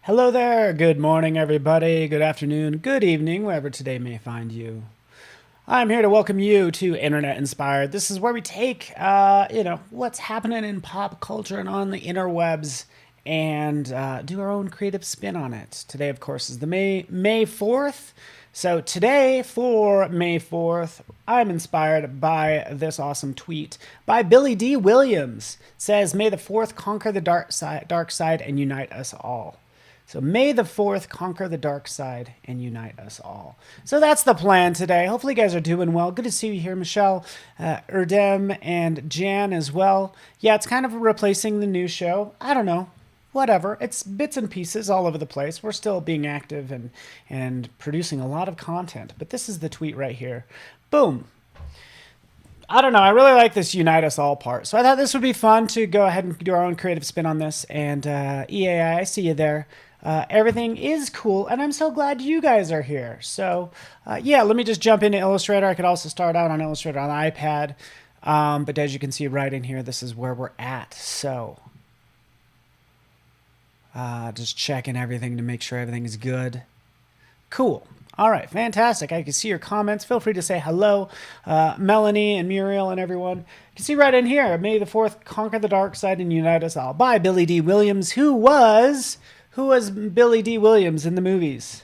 Hello there. Good morning, everybody. Good afternoon. Good evening, wherever today may find you. I'm here to welcome you to Internet Inspired. This is where we take, what's happening in pop culture and on the interwebs and do our own creative spin on it. Today, of course, is the May 4th. So today, for May 4th, I'm inspired by this awesome tweet by Billy D. Williams. It says, "May the 4th conquer the dark side and unite us all." So May the 4th conquer the dark side and unite us all. So that's the plan today. Hopefully you guys are doing well. Good to see you here, Michelle, Erdem, and Jan as well. Yeah, it's kind of replacing the new show. I don't know. Whatever. It's bits and pieces all over the place. We're still being active and producing a lot of content. But this is the tweet right here. Boom. I don't know. I really like this unite us all part. So I thought this would be fun to go ahead and do our own creative spin on this. And EAI, I see you there. Everything is cool, and I'm so glad you guys are here. So, yeah, let me just jump into Illustrator. I could also start out on Illustrator on the iPad, but as you can see right in here, this is where we're at. So, just checking everything to make sure everything is good. Cool. All right, fantastic. I can see your comments. Feel free to say hello, Melanie and Muriel and everyone. You can see right in here, May the 4th conquer the dark side and unite us all. By Billy D. Williams, who was Billy D. Williams in the movies?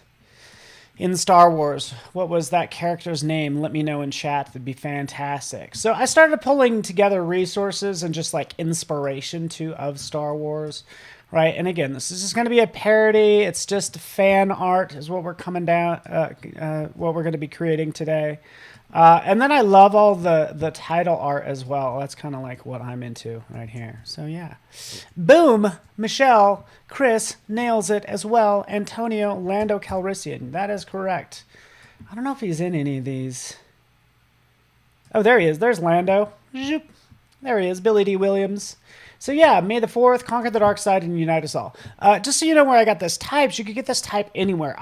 In Star Wars, what was that character's name? Let me know in chat. That'd be fantastic. So I started pulling together resources and just like inspiration of Star Wars, right? And again, this is just going to be a parody. It's just fan art is what we're coming down, what we're going to be creating today. And then I love all the title art as well. That's kind of like what I'm into right here. So yeah. Boom! Michelle, Chris nails it as well. Antonio Lando Calrissian. That is correct. I don't know if he's in any of these. Oh, there he is. There's Lando. Zoop. There he is. Billy D. Williams. So yeah, May the 4th conquer the dark side and unite us all. Just so you know where I got this types, you could get this type anywhere.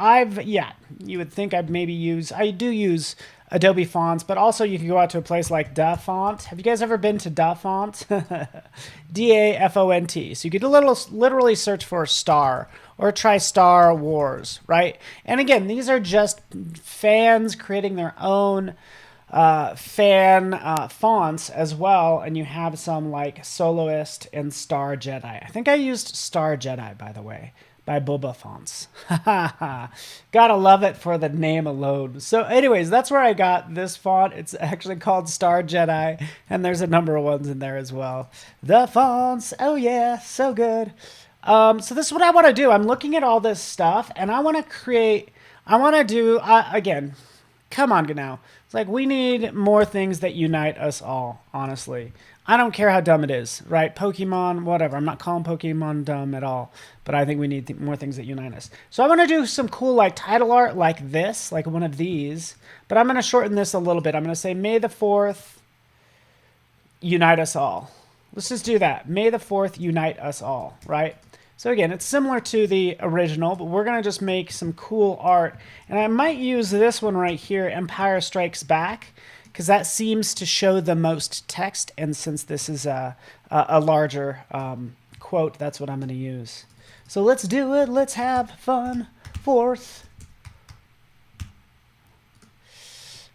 You would think I do use Adobe Fonts, but also you can go out to a place like DaFont. Have you guys ever been to DaFont? DaFont. So you could literally search for star or try Star Wars, right? And again, these are just fans creating their own fan fonts as well, and you have some like Soloist and Star Jedi. I think I used Star Jedi, by the way, by Boba Fonts. Gotta love it for the name alone. So anyways, that's where I got this font. It's actually called Star Jedi, and there's a number of ones in there as well. The fonts, oh yeah, so good. So this is what I want to do. I'm looking at all this stuff, and I want to do, again, come on now. It's like we need more things that unite us all, honestly. I don't care how dumb it is, right? Pokemon, whatever. I'm not calling Pokemon dumb at all, but I think we need more things that unite us. So I want to do some cool like title art like this, like one of these, but I'm going to shorten this a little bit. I'm going to say May the 4th unite us all. Let's just do that. May the 4th unite us all, right? So again, it's similar to the original, but we're going to just make some cool art. And I might use this one right here, Empire Strikes Back, because that seems to show the most text. And since this is a larger quote, that's what I'm going to use. So let's do it. Let's have fun. 4th.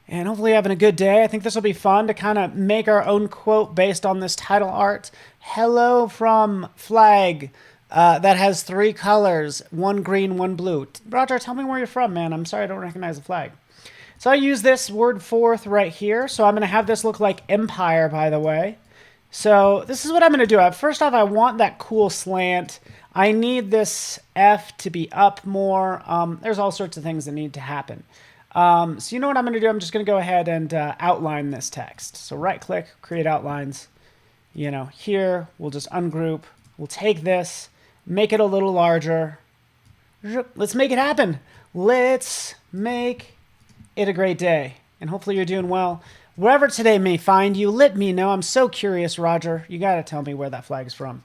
And hopefully having a good day. I think this will be fun to kind of make our own quote based on this title art. Hello from Flag. That has 3 colors, 1 green, 1 blue. Roger, tell me where you're from, man. I'm sorry I don't recognize the flag. So I use this word 4th right here. So I'm going to have this look like Empire, by the way. So this is what I'm going to do. First off, I want that cool slant. I need this F to be up more. There's all sorts of things that need to happen. So you know what I'm going to do? I'm just going to go ahead and outline this text. So right click, create outlines. You know, here we'll just ungroup. We'll take this. Make it a little larger. Let's make it happen. Let's make it a great day. And hopefully you're doing well. Wherever today may find you, let me know. I'm so curious, Roger. You got to tell me where that flag's from.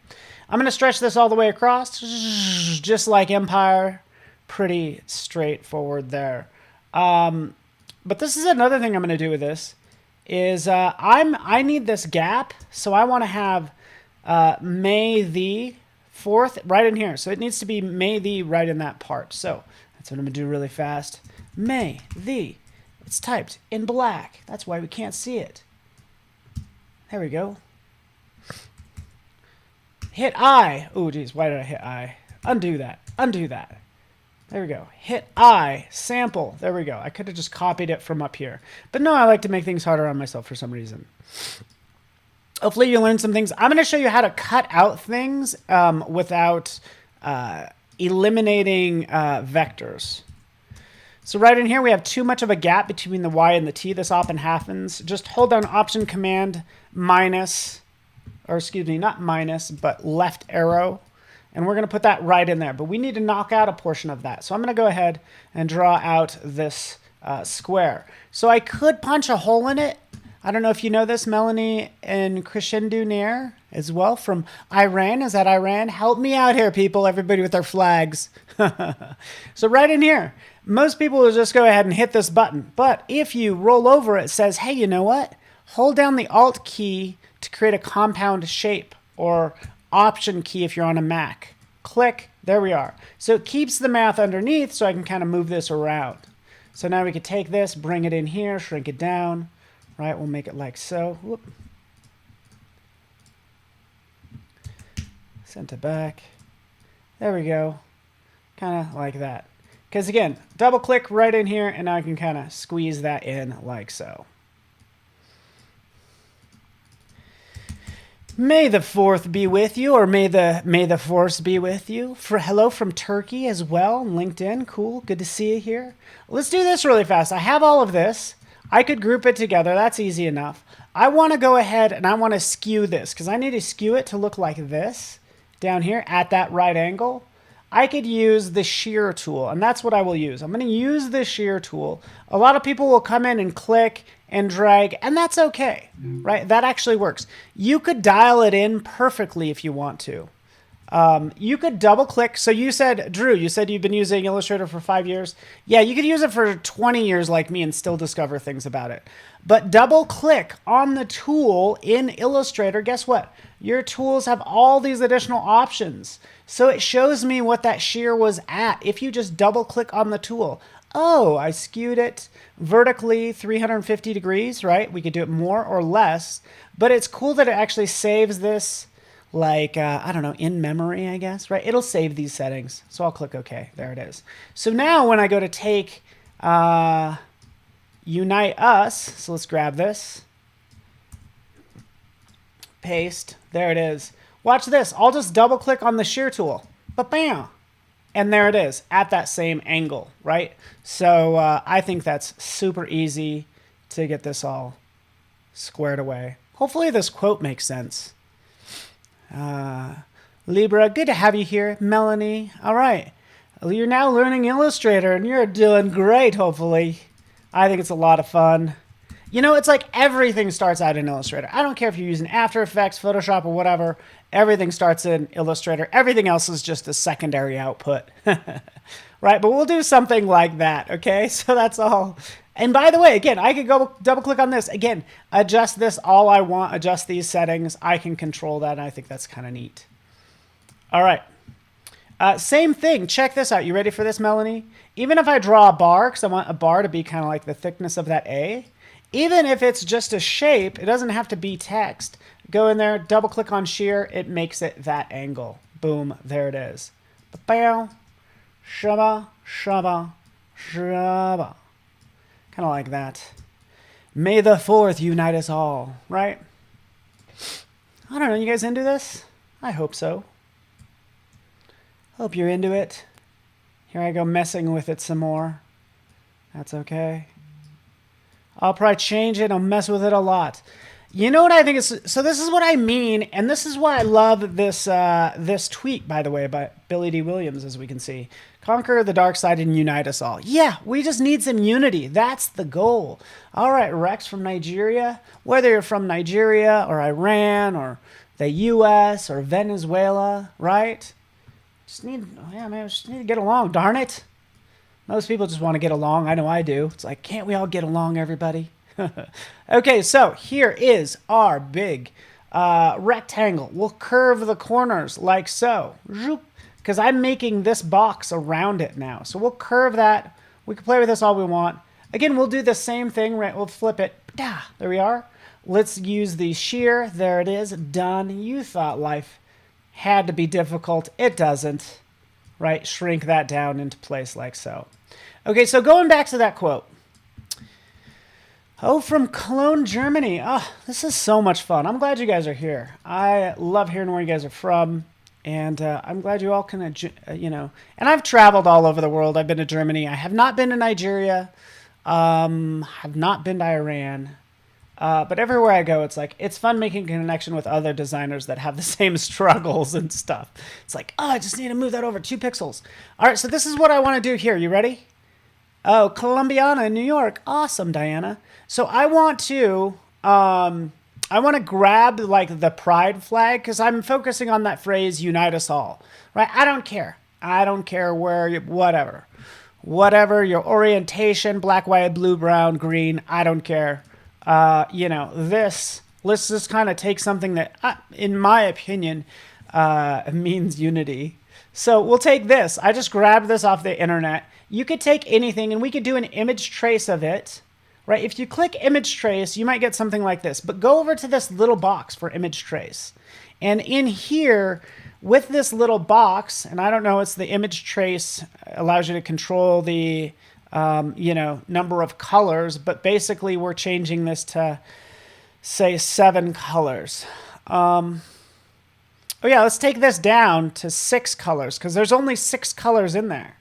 I'm going to stretch this all the way across, just like Empire. Pretty straightforward there. But this is another thing I'm going to do with this. Is I need this gap, so I want to have May the 4th right in here. So it needs to be May the right in that part. So that's what I'm going to do really fast. May the. It's typed in black. That's why we can't see it. There we go. Hit I. Oh, geez. Why did I hit I? Undo that. Undo that. There we go. Hit I. Sample. There we go. I could have just copied it from up here. But no, I like to make things harder on myself for some reason. Hopefully you learned some things. I'm going to show you how to cut out things without eliminating vectors. So right in here, we have too much of a gap between the Y and the T. This often happens. Just hold down Option Command minus, or excuse me, not minus, but left arrow. And we're going to put that right in there. But we need to knock out a portion of that. So I'm going to go ahead and draw out this square. So I could punch a hole in it. I don't know if you know this, Melanie and Crescendo Nair as well from Iran. Is that Iran? Help me out here, people. Everybody with their flags. So right in here. Most people will just go ahead and hit this button. But if you roll over, it says, hey, you know what? Hold down the Alt key to create a compound shape, or Option key if you're on a Mac. Click. There we are. So it keeps the math underneath so I can kind of move this around. So now we can take this, bring it in here, shrink it down. Right? We'll make it like so. Whoop. Send it back. There we go. Kind of like that. Because again, double click right in here, and now I can kind of squeeze that in like so. May the 4th be with you, or may the force be with you. For hello from Turkey as well, LinkedIn. Cool, good to see you here. Let's do this really fast. I have all of this. I could group it together. That's easy enough. I want to go ahead and I want to skew this because I need to skew it to look like this down here at that right angle. I could use the shear tool, and that's what I will use. I'm going to use the shear tool. A lot of people will come in and click and drag, and that's okay, right? That actually works. You could dial it in perfectly if you want to. You could double click. So you said, Drew, you said you've been using Illustrator for 5 years. Yeah, you could use it for 20 years like me and still discover things about it. But double click on the tool in Illustrator. Guess what? Your tools have all these additional options. So it shows me what that shear was at if you just double click on the tool. Oh, I skewed it vertically 350 degrees, right? We could do it more or less, but it's cool that it actually saves this like, I don't know, in memory, I guess, right? It'll save these settings. So I'll click OK. There it is. So now when I go to take Unite Us, so let's grab this. Paste. There it is. Watch this. I'll just double click on the shear tool. Ba-bam. And there it is at that same angle, right? So I think that's super easy to get this all squared away. Hopefully this quote makes sense. Libra, good to have you here. Melanie, all right. You're now learning Illustrator and you're doing great, hopefully. I think it's a lot of fun. You know, it's like everything starts out in Illustrator. I don't care if you're using After Effects, Photoshop, or whatever. Everything starts in Illustrator. Everything else is just a secondary output. Right? But we'll do something like that, okay? So that's all. And by the way, again, I could go double click on this. Again, adjust this all I want, adjust these settings. I can control that, and I think that's kind of neat. All right. Same thing. Check this out. You ready for this, Melanie? Even if I draw a bar, because I want a bar to be kind of like the thickness of that A, even if it's just a shape, it doesn't have to be text. Go in there, double click on shear, it makes it that angle. Boom, there it is. Ba-bow, shaba, shaba, shaba. Kind of like that. May the 4th unite us all, right? I don't know, you guys into this? I hope so. Hope you're into it. Here I go messing with it some more. That's okay. I'll probably change it. I'll mess with it a lot. You know what I think is, so this is what I mean, and this is why I love this this tweet, by the way, by Billy D. Williams, as we can see. Conquer the dark side and unite us all. Yeah, we just need some unity. That's the goal. All right, Rex from Nigeria. Whether you're from Nigeria or Iran or the U.S. or Venezuela, right? Just need, yeah, man, just need to get along, darn it. Most people just want to get along. I know I do. It's like, can't we all get along, everybody? Okay, so here is our big rectangle. We'll curve the corners like so. Because I'm making this box around it now. So we'll curve that. We can play with this all we want. Again, we'll do the same thing, right? We'll flip it. There we are. Let's use the shear. There it is. Done. You thought life had to be difficult. It doesn't. Right? Shrink that down into place like so. Okay, so going back to that quote. Oh, from Cologne, Germany. Oh, this is so much fun. I'm glad you guys are here. I love hearing where you guys are from. And I'm glad you all can, you know. And I've traveled all over the world. I've been to Germany. I have not been to Nigeria. Have not been to Iran. But everywhere I go, it's like, it's fun making a connection with other designers that have the same struggles and stuff. It's like, oh, I just need to move that over 2 pixels. All right, so this is what I want to do here. You ready? Oh, Columbiana in New York. Awesome, Diana. So I want to grab like the pride flag because I'm focusing on that phrase, unite us all, right? I don't care. I don't care where, whatever your orientation, black, white, blue, brown, green, I don't care. You know, let's just kind of take something that, in my opinion, means unity. So we'll take this. I just grabbed this off the internet. You could take anything and we could do an image trace of it, right? If you click image trace, you might get something like this, but go over to this little box for image trace. And in here with this little box, and I don't know, it's the image trace allows you to control the, you know, number of colors, but basically we're changing this to say 7 colors. Oh yeah, let's take this down to 6 colors because there's only 6 colors in there.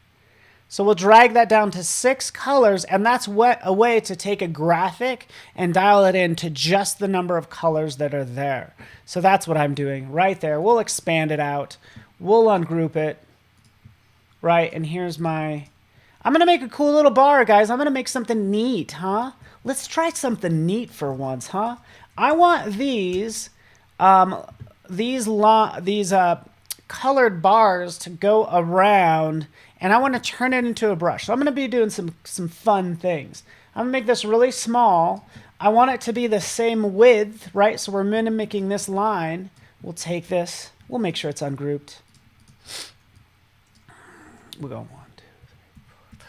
So we'll drag that down to 6 colors, and that's a way to take a graphic and dial it in to just the number of colors that are there. So that's what I'm doing right there. We'll expand it out. We'll ungroup it. Right, and here's my... I'm going to make a cool little bar, guys. I'm going to make something neat, huh? Let's try something neat for once, huh? I want these colored bars to go around, and I want to turn it into a brush. So I'm going to be doing some fun things. I'm going to make this really small. I want it to be the same width, right? So we're mimicking this line. We'll take this. We'll make sure it's ungrouped. We'll go 1, 2, 3, 4, 5,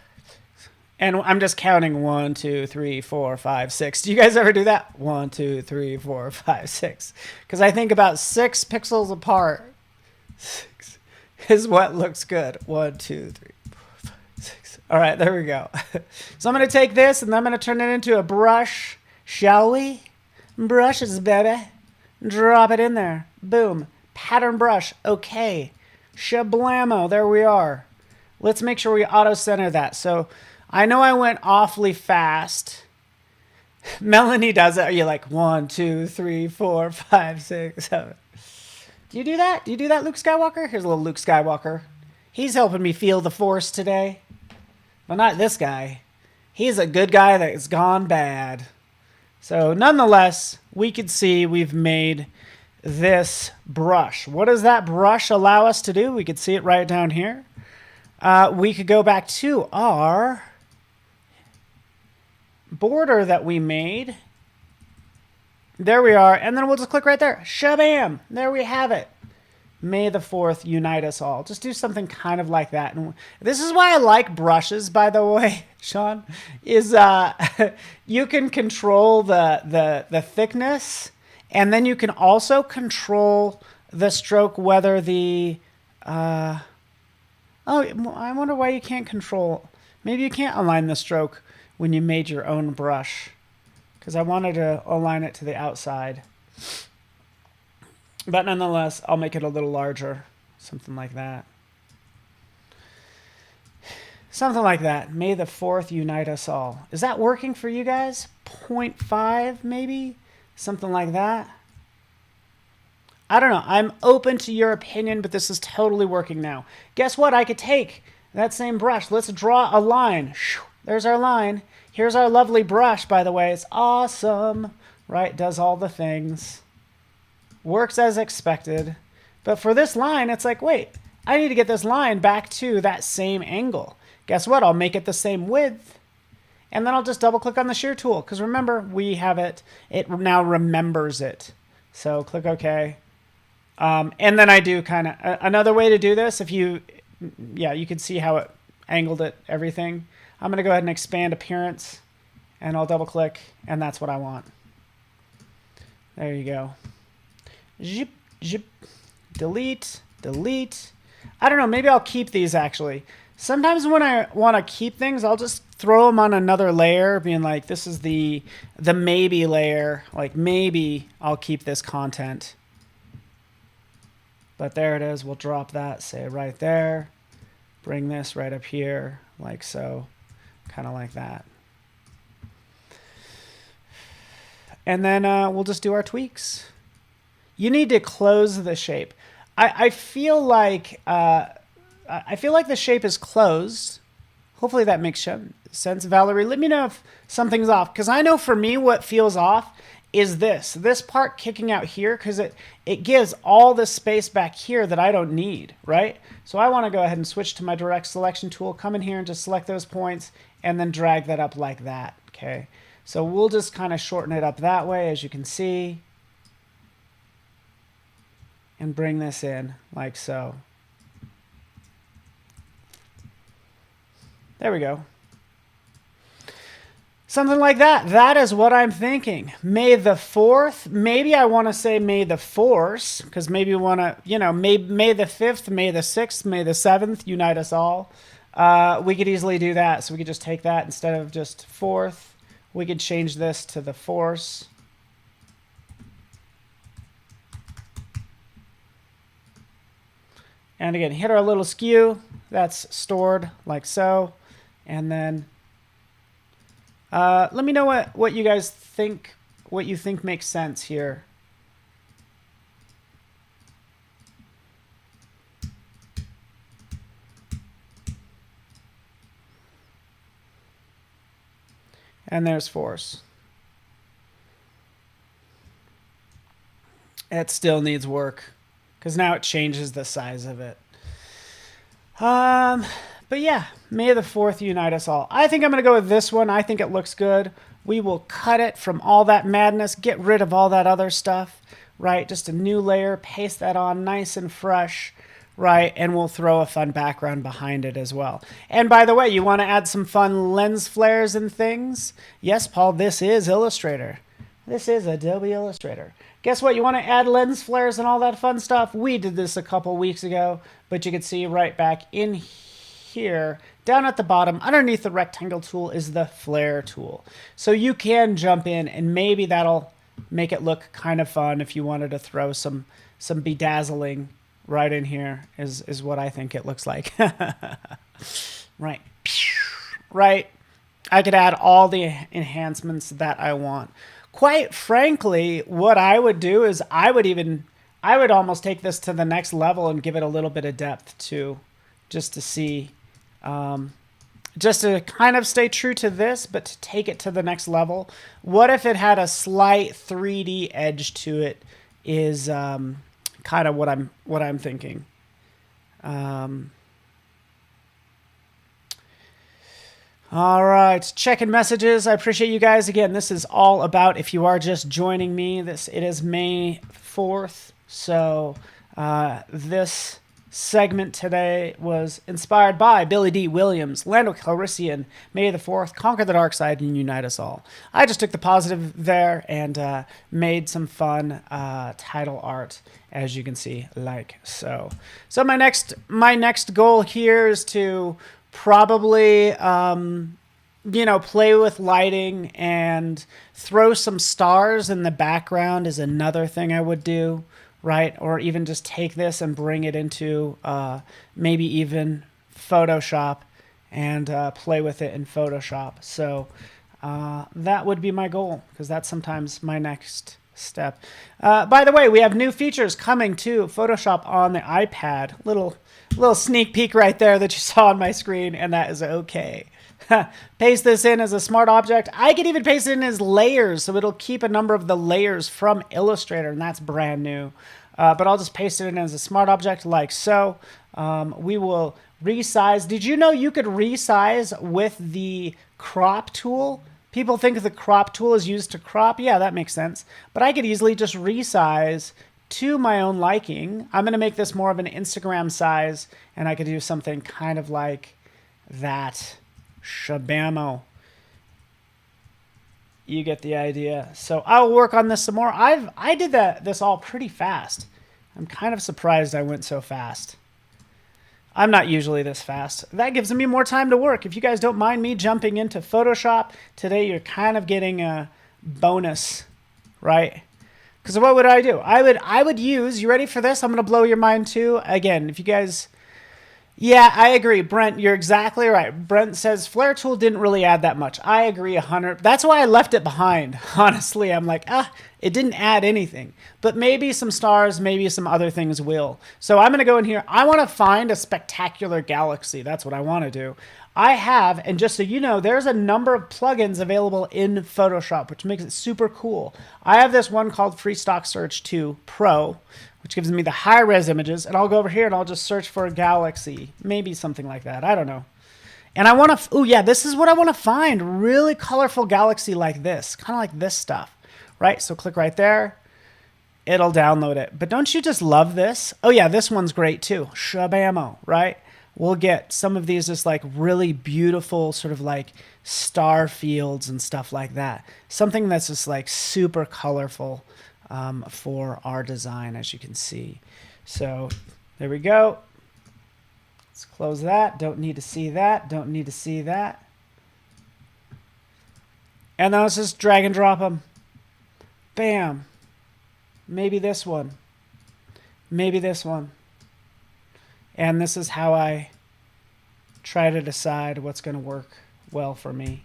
6. And I'm just counting 1, 2, 3, 4, 5, 6. Do you guys ever do that? 1, 2, 3, 4, 5, 6. Because I think about 6 pixels apart. 6 is what looks good. 1, 2, 3, 4, 5, 6. All right, there we go. So I'm going to take this and I'm going to turn it into a brush. Shall we? Brushes, baby. Drop it in there. Boom. Pattern brush. Okay. Shablamo. There we are. Let's make sure we auto-center that. So I know I went awfully fast. Melanie does it. Are you like 1, 2, 3, 4, 5, 6, 7? Do you do that? Do you do that, Luke Skywalker? Here's a little Luke Skywalker. He's helping me feel the Force today. Well, not this guy. He's a good guy that's gone bad. So nonetheless, we can see we've made this brush. What does that brush allow us to do? We could see it right down here. We could go back to our border that we made. There we are. And then we'll just click right there. Shabam! There we have it. May the 4th unite us all. Just do something kind of like that. And this is why I like brushes, by the way, Sean, is you can control the thickness, and then you can also control the stroke, whether the... oh, I wonder why you can't control... Maybe you can't align the stroke when you made your own brush, because I wanted to align it to the outside. But nonetheless, I'll make it a little larger. Something like that. Something like that. May the 4th unite us all. Is that working for you guys? 0.5 maybe? Something like that. I don't know. I'm open to your opinion, but this is totally working now. Guess what? I could take that same brush. Let's draw a line. There's our line. Here's our lovely brush, by the way. It's awesome. Right? Does all the things. Works as expected. But for this line, it's like, wait, I need to get this line back to that same angle. Guess what? I'll make it the same width. And then I'll just double click on the shear tool. Because remember, we have it. It now remembers it. So click OK. And then I do kind of another way to do this. If you, yeah, you can see how it angled it, everything. I'm going to go ahead and expand appearance, and I'll double click, and that's what I want. There you go. Zip, zip, delete, delete. I don't know, maybe I'll keep these actually. Sometimes when I want to keep things, I'll just throw them on another layer, being like, this is the maybe layer. Like, maybe I'll keep this content. But there it is. We'll drop that, say right there. Bring this right up here, like so. Kind of like that. And then we'll just do our tweaks. You need to close the shape. I feel like the shape is closed. Hopefully that makes sense. Valerie, let me know if something's off, because I know for me what feels off is this part kicking out here, because it gives all this space back here that I don't need, right? So I want to go ahead and switch to my direct selection tool, come in here and just select those points, and then drag that up like that, okay? So we'll just kind of shorten it up that way, as you can see, and bring this in like so. There we go. Something like that. That is what I'm thinking. May the 4th. Maybe I want to say May the 4th, because maybe we want to, you know, May the 5th, May the 6th, May the 7th, unite us all. We could easily do that. So we could just take that instead of just 4th. We could change this to the 4th. And again, hit our little skew. That's stored like so. And then let me know what you guys think, what you think makes sense here. And there's force. It still needs work, because now it changes the size of it. But yeah, May the 4th unite us all. I think I'm going to go with this one. I think it looks good. We will cut it from all that madness, get rid of all that other stuff, right? Just a new layer, paste that on nice and fresh, right? And we'll throw a fun background behind it as well. And by the way, you want to add some fun lens flares and things? Yes, Paul, this is Illustrator. This is Adobe Illustrator. Guess what? You want to add lens flares and all that fun stuff? We did this a couple weeks ago, but you can see right back in here, down at the bottom, underneath the rectangle tool is the flare tool. So you can jump in, and maybe that'll make it look kind of fun if you wanted to throw some bedazzling right in here is what I think it looks like. Right. Right. I could add all the enhancements that I want. Quite frankly, what I would do is I would almost take this to the next level and give it a little bit of depth too, just to see, just to kind of stay true to this, but to take it to the next level. What if it had a slight 3D edge to it is kind of what I'm thinking. All right, checking messages. I appreciate you guys. Again, this is all about, if you are just joining me, it is May 4th. So this segment today was inspired by Billy D. Williams, Lando Calrissian, May the 4th, Conquer the Dark Side and Unite Us All. I just took the positive there and made some fun title art, as you can see, like so. So my next goal here is to probably, you know, play with lighting and throw some stars in the background is another thing I would do, right? Or even just take this and bring it into maybe even Photoshop and play with it in Photoshop. So that would be my goal, because that's sometimes my next step. By the way, we have new features coming to Photoshop on the iPad. Little sneak peek right there that you saw on my screen, and that is okay. Paste this in as a smart object. I could even paste it in as layers, so it'll keep a number of the layers from Illustrator, and that's brand new. But I'll just paste it in as a smart object like so. We will resize. Did you know you could resize with the crop tool? People think the crop tool is used to crop. Yeah, that makes sense. But I could easily just resize to my own liking. I'm going to make this more of an Instagram size, and I could do something kind of like that. Shabamo. You get the idea. So I'll work on this some more. I did this all pretty fast. I'm kind of surprised I went so fast. I'm not usually this fast. That gives me more time to work. If you guys don't mind me jumping into Photoshop, today you're kind of getting a bonus, right? Because what would I do? I would use, you ready for this? I'm going to blow your mind too. Again, if you guys... Yeah, I agree. Brent, you're exactly right. Brent says Flare Tool didn't really add that much. I agree 100. That's why I left it behind. Honestly, I'm like, it didn't add anything. But maybe some stars, maybe some other things will. So I'm going to go in here. I want to find a spectacular galaxy. That's what I want to do. I have, and just so you know, there's a number of plugins available in Photoshop, which makes it super cool. I have this one called Free Stock Search 2 Pro, which gives me the high-res images, and I'll go over here and I'll just search for a galaxy, maybe something like that. I don't know. And I want to, oh yeah, this is what I want to find, really colorful galaxy like this, kind of like this stuff, right? So click right there, it'll download it. But don't you just love this? Oh yeah, this one's great too, Shabamo, right? We'll get some of these just like really beautiful sort of like star fields and stuff like that. Something that's just like super colorful. For our design, as you can see. So there we go. Let's close that. Don't need to see that. Don't need to see that. And then let's just drag and drop them. Bam. Maybe this one. Maybe this one. And this is how I try to decide what's going to work well for me.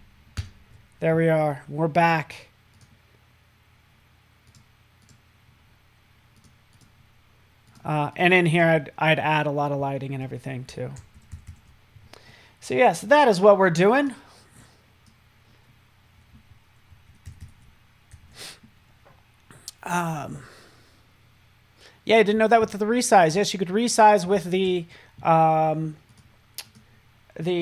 There we are. We're back. And in here, I'd add a lot of lighting and everything too. So yes, that is what we're doing. Yeah, I didn't know that with the resize. Yes, you could resize with the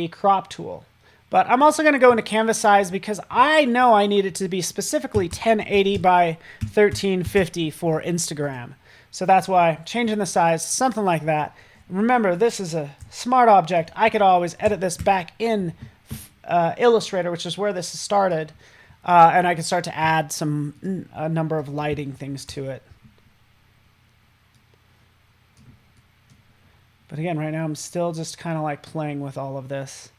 crop tool. But I'm also going to go into canvas size because I know I need it to be specifically 1080 by 1350 for Instagram. So that's why I'm changing the size, something like that. Remember, this is a smart object. I could always edit this back in Illustrator, which is where this started, and I could start to add a number of lighting things to it. But again, right now I'm still just kind of like playing with all of this.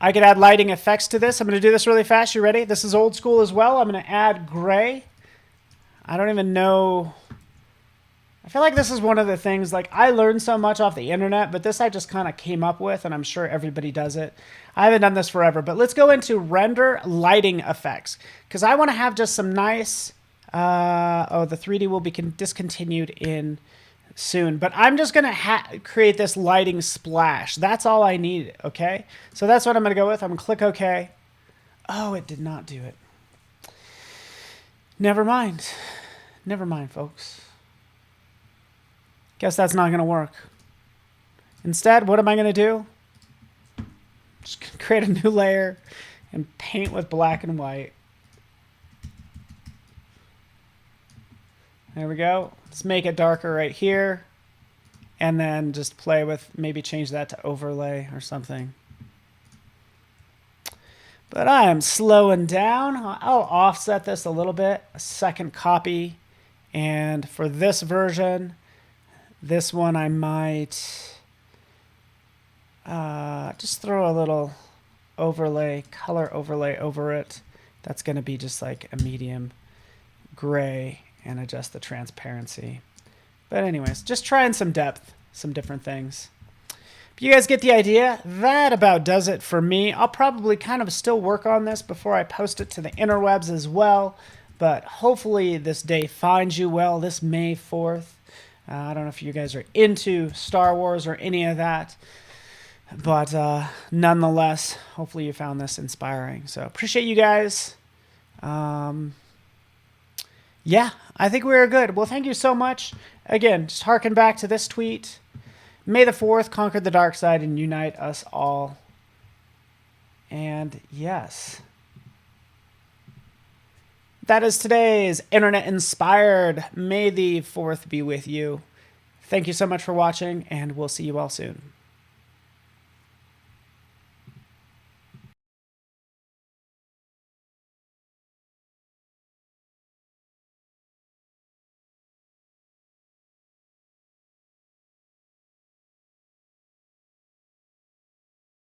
I could add lighting effects to this. I'm going to do this really fast. You ready? This is old school as well. I'm going to add gray. I don't even know. I feel like this is one of the things, like I learned so much off the internet, but this I just kind of came up with, and I'm sure everybody does it. I haven't done this forever, but let's go into render lighting effects because I want to have just some nice, the 3D will be discontinued in soon, but I'm just going to create this lighting splash. That's all I need, okay? So that's what I'm going to go with. I'm going to click OK. Oh, it did not do it. Never mind. Never mind, folks. Guess that's not going to work. Instead, what am I going to do? Just create a new layer and paint with black and white. There we go. Let's make it darker right here. And then just play with, maybe change that to overlay or something. But I am slowing down. I'll offset this a little bit, a second copy. And for this version, this one I might just throw a little overlay, color overlay over it. That's going to be just like a medium gray and adjust the transparency. But anyways, just trying some depth, some different things. If you guys get the idea, that about does it for me. I'll probably kind of still work on this before I post it to the interwebs as well. But hopefully this day finds you well, this May 4th. I don't know if you guys are into Star Wars or any of that. But nonetheless, hopefully you found this inspiring. So appreciate you guys. Yeah, I think we are good. Well, thank you so much. Again, just harken back to this tweet. May the 4th conquer the dark side and unite us all. And yes, that is today's Internet Inspired. May the 4th be with you. Thank you so much for watching, and we'll see you all soon.